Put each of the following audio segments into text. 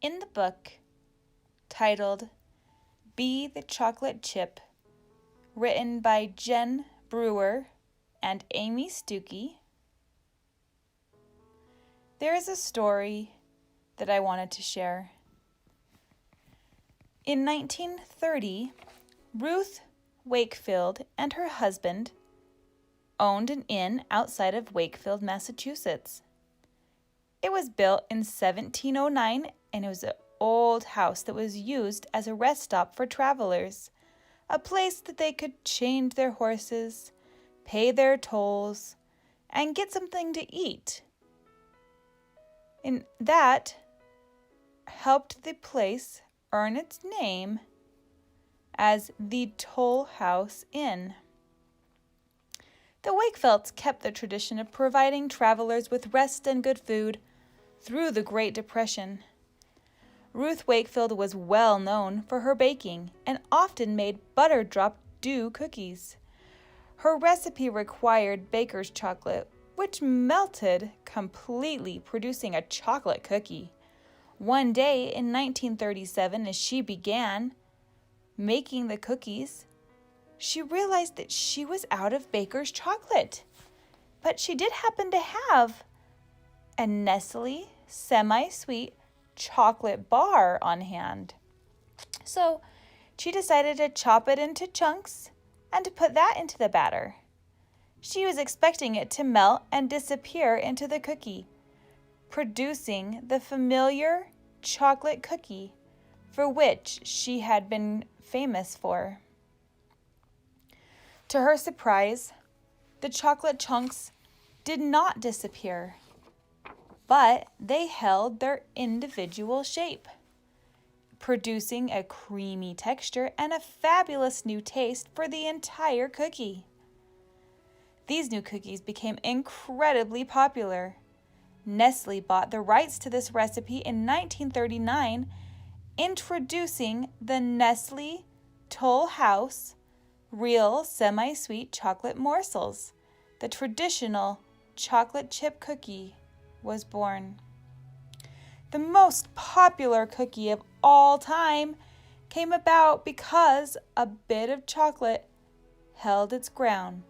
In the book titled Be the Chocolate Chip, written by Jen Brewer and Amy Stuckey, there is a story that I wanted to share. In 1930, Ruth Wakefield and her husband owned an inn outside of Wakefield, Massachusetts. It was built in 1709, and it was an old house that was used as a rest stop for travelers, a place that they could change their horses, pay their tolls, and get something to eat. And that helped the place earn its name as the Toll House Inn. The Wakefields kept the tradition of providing travelers with rest and good food through the Great Depression. Ruth Wakefield was well known for her baking and often made butter drop dew cookies. Her recipe required baker's chocolate, which melted completely, producing a chocolate cookie. One day in 1937, as she began making the cookies, she realized that she was out of baker's chocolate. But she did happen to have a Nestle semi-sweet chocolate bar on hand. So she decided to chop it into chunks and to put that into the batter. She was expecting it to melt and disappear into the cookie, producing the familiar chocolate cookie for which she had been famous for. To her surprise, the chocolate chunks did not disappear, but they held their individual shape, producing a creamy texture and a fabulous new taste for the entire cookie. These new cookies became incredibly popular. Nestle bought the rights to this recipe in 1939, introducing the Nestle Toll House Real Semi-Sweet Chocolate Morsels. The traditional chocolate chip cookie was born. The most popular cookie of all time came about because a bit of chocolate held its ground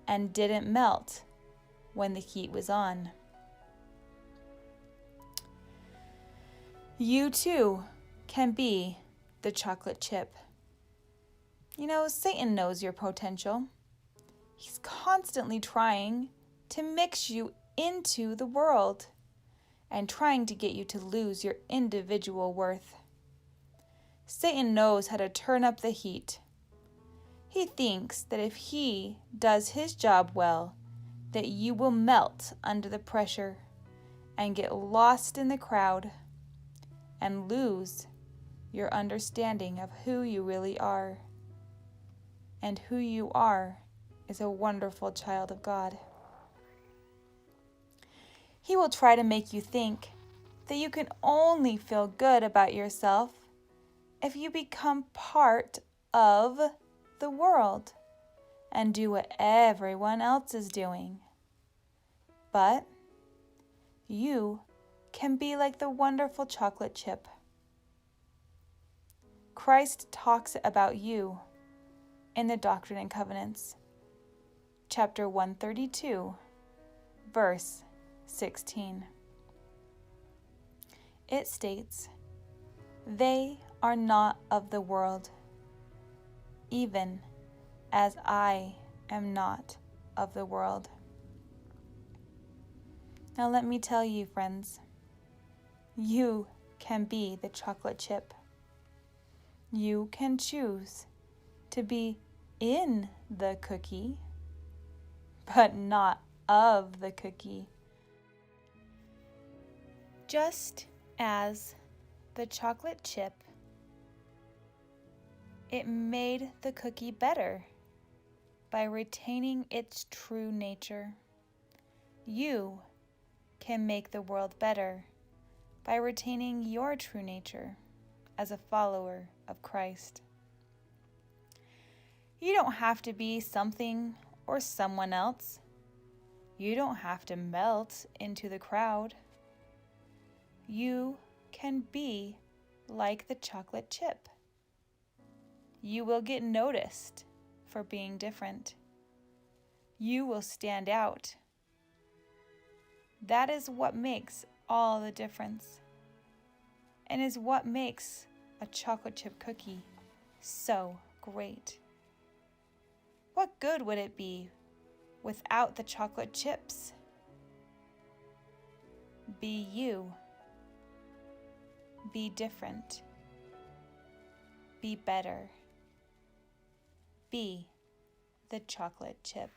and didn't melt when the heat was on. You too can be the chocolate chip. You know, Satan knows your potential. He's constantly trying to mix you into the world and trying to get you to lose your individual worth. Satan knows how to turn up the heat. He thinks that if he does his job well, that you will melt under the pressure and get lost in the crowd and lose your understanding of who you really are. And who you are is a wonderful child of God. He will try to make you think that you can only feel good about yourself if you become part of the world and do what everyone else is doing. But you can be like the wonderful chocolate chip. Christ talks about you in the Doctrine and Covenants, chapter 132, verse 16. It states, "They are not of the world, even as I am not of the world." Now let me tell you, friends, you can be the chocolate chip. You can choose to be in the cookie, but not of the cookie. Just as the chocolate chip, it made the cookie better by retaining its true nature. You can make the world better by retaining your true nature as a follower of Christ. You don't have to be something or someone else. You don't have to melt into the crowd. You can be like the chocolate chip. You will get noticed for being different. You will stand out. That is what makes all the difference, and is what makes a chocolate chip cookie so great. What good would it be without the chocolate chips? Be you. Be different. Be better. Be the chocolate chip.